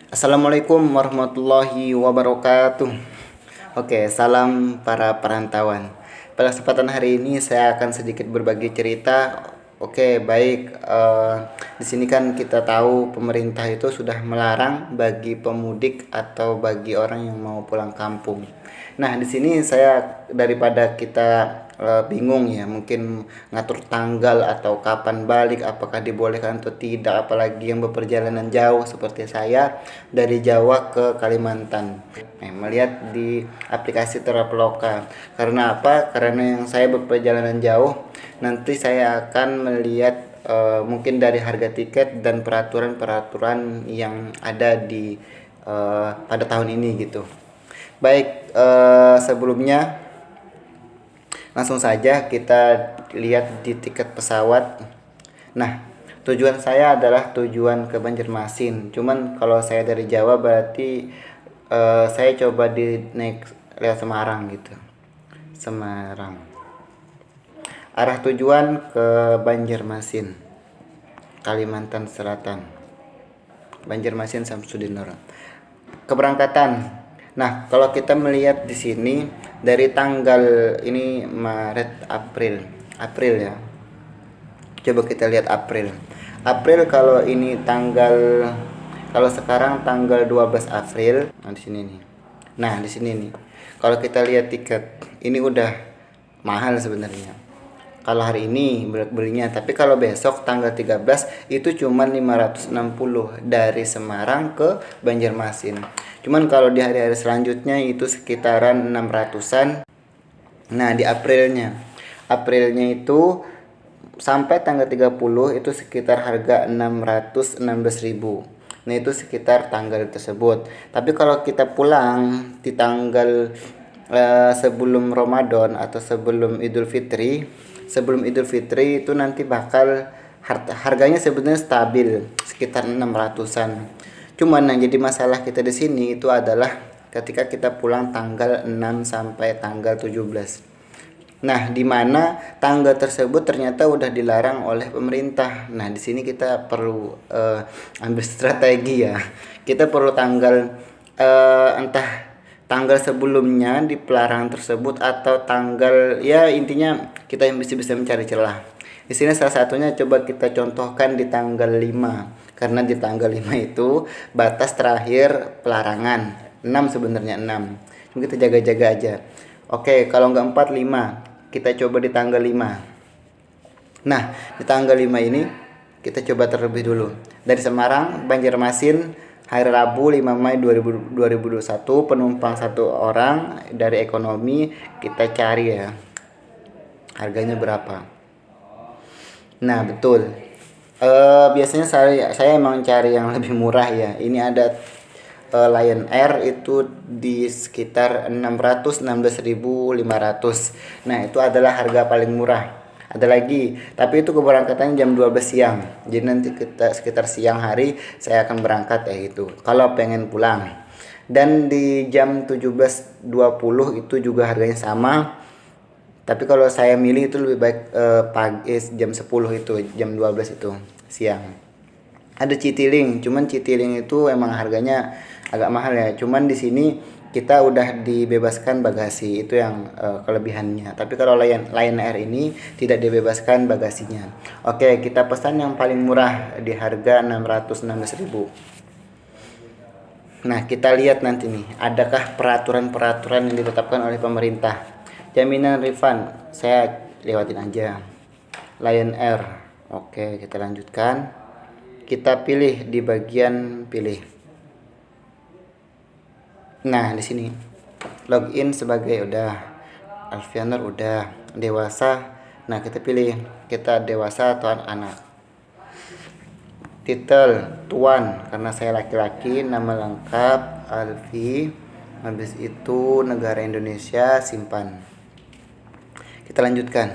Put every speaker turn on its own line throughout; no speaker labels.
Assalamualaikum warahmatullahi wabarakatuh. Oke, salam para perantauan. Pada kesempatan hari ini saya akan sedikit berbagi cerita. Oke, baik. Di sini kan kita tahu pemerintah itu sudah melarang bagi pemudik atau bagi orang yang mau pulang kampung. Nah, di sini saya daripada kita bingung ya, mungkin ngatur tanggal atau kapan balik, apakah dibolehkan atau tidak, apalagi yang berperjalanan jauh seperti saya dari Jawa ke Kalimantan. Melihat di aplikasi Traveloka. Karena apa? Karena yang saya berperjalanan jauh, nanti saya akan melihat mungkin dari harga tiket dan peraturan-peraturan yang ada di pada tahun ini gitu. Baik, sebelumnya langsung saja kita lihat di tiket pesawat. Nah, tujuan saya adalah tujuan ke Banjarmasin. Cuman kalau saya dari Jawa berarti saya coba di naik lewat Semarang gitu. Semarang. Arah tujuan ke Banjarmasin, Kalimantan Selatan. Banjarmasin Samsudinur. Keberangkatan. Nah, kalau kita melihat di sini dari tanggal ini Maret, April ya. Coba kita lihat April. April kalau ini kalau sekarang tanggal 12 April. Nah, di sini nih. Nah, di sini nih. Kalau kita lihat tiket, ini udah mahal sebenarnya. Kalau hari ini belinya, tapi kalau besok tanggal 13 itu cuma 560 dari Semarang ke Banjarmasin. Cuman kalau di hari-hari selanjutnya itu sekitaran 600-an. Nah, di Aprilnya itu sampai tanggal 30 itu sekitar harga 616.000. Nah, itu sekitar tanggal tersebut. Tapi kalau kita pulang di tanggal sebelum Ramadan atau sebelum Idul Fitri itu nanti bakal harganya sebenarnya stabil sekitar 600-an. Cuman yang jadi masalah kita di sini itu adalah ketika kita pulang tanggal 6 sampai tanggal 17. Nah, di mana tanggal tersebut ternyata udah dilarang oleh pemerintah. Nah, di sini kita perlu ambil strategi ya. Kita perlu entah tanggal sebelumnya di pelarangan tersebut atau tanggal, ya intinya kita yang bisa mencari celah. Di sini salah satunya coba kita contohkan di tanggal 5. Karena di tanggal 5 itu batas terakhir pelarangan. 6 sebenarnya 6. Cuma kita jaga-jaga aja. Oke, kalau nggak 4, 5. Kita coba di tanggal 5. Nah, di tanggal 5 ini kita coba terlebih dulu. Dari Semarang, Banjarmasin, hari Rabu 5 Mei 2021, penumpang satu orang dari ekonomi, kita cari ya. Harganya berapa? Nah, betul. Biasanya saya emang cari yang lebih murah ya. Ini ada Lion Air itu di sekitar 616.500. Nah, itu adalah harga paling murah. Ada lagi, tapi itu keberangkatannya jam 12 siang. Jadi nanti kita sekitar siang hari saya akan berangkat ya itu. Kalau pengen pulang. Dan di jam 17.20 itu juga harganya sama. Tapi kalau saya milih itu lebih baik pagi jam 10 itu, jam 12 itu siang. Ada Citylink, cuman Citylink itu emang harganya agak mahal ya. Cuman di sini kita udah dibebaskan bagasi, itu yang kelebihannya. Tapi kalau Lion Air ini tidak dibebaskan bagasinya. Oke, kita pesan yang paling murah di harga 616.000. Nah, kita lihat nanti nih, adakah peraturan-peraturan yang ditetapkan oleh pemerintah. Jaminan refund, saya lewatin aja. Lion Air. Oke, kita lanjutkan. Kita pilih di bagian pilih. Nah, di sini login sebagai udah, Alfianer udah, dewasa. Nah, kita pilih kita dewasa atau anak. Titel tuan karena saya laki-laki, nama lengkap Alfi. Habis itu negara Indonesia, simpan. Kita lanjutkan.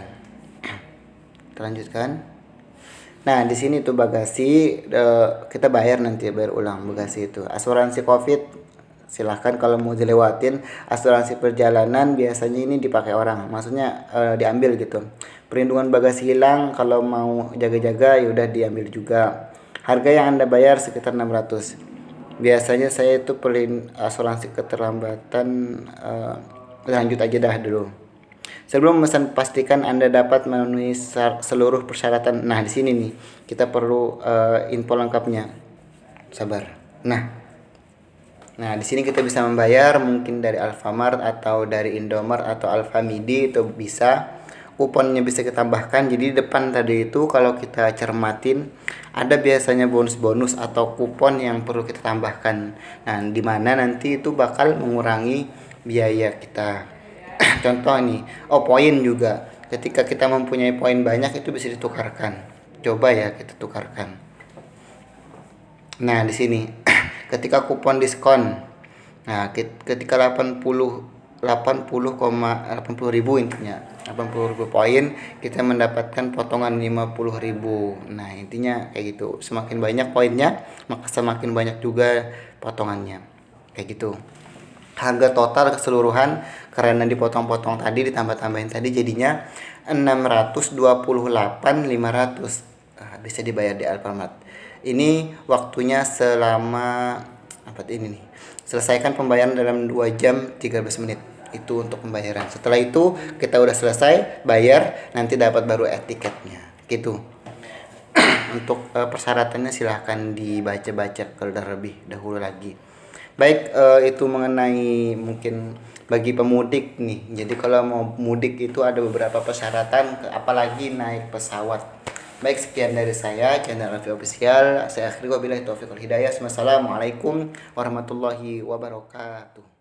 Nah, di sini tuh bagasi kita bayar nanti, bayar ulang bagasi itu. Asuransi Covid silahkan kalau mau dilewatin. Asuransi perjalanan biasanya ini dipakai orang, maksudnya diambil gitu. Perlindungan bagasi hilang kalau mau jaga-jaga ya udah diambil juga. Harga yang Anda bayar sekitar 600. Biasanya saya itu pelin asuransi keterlambatan, lanjut aja dah dulu. Sebelum memesan, pastikan Anda dapat memenuhi seluruh persyaratan. Nah, di sini nih kita perlu info lengkapnya. Sabar. Nah, di sini kita bisa membayar mungkin dari Alfamart atau dari Indomart atau Alfamidi itu bisa. Kuponnya bisa kita tambahkan. Jadi di depan tadi itu kalau kita cermatin ada biasanya bonus-bonus atau kupon yang perlu kita tambahkan. Nah, di mana nanti itu bakal mengurangi biaya kita. Contoh nih, oh poin juga. Ketika kita mempunyai poin banyak itu bisa ditukarkan. Coba ya kita tukarkan. Nah, di sini ketika kupon diskon. Nah, ketika 80 ribu intinya. 80.000 poin kita mendapatkan potongan 50.000. Nah, intinya kayak gitu. Semakin banyak poinnya, maka semakin banyak juga potongannya. Kayak gitu. Harga total keseluruhan karena dipotong-potong tadi, ditambah-tambahin tadi jadinya 628.500. Bisa dibayar di Alfamart. Ini waktunya selama apa ini nih? Selesaikan pembayaran dalam 2 jam 13 menit. Itu untuk pembayaran. Setelah itu kita udah selesai bayar, nanti dapat baru etiketnya. Gitu. Untuk persyaratannya silahkan dibaca-baca terlebih dahulu lagi. Baik, itu mengenai mungkin bagi pemudik nih. Jadi kalau mau mudik itu ada beberapa persyaratan, apalagi naik pesawat. Baik, sekian dari saya, channel Raffi Official. Saya akhiri wabillahi taufiq wal hidayah. Wassalamualaikum warahmatullahi wabarakatuh.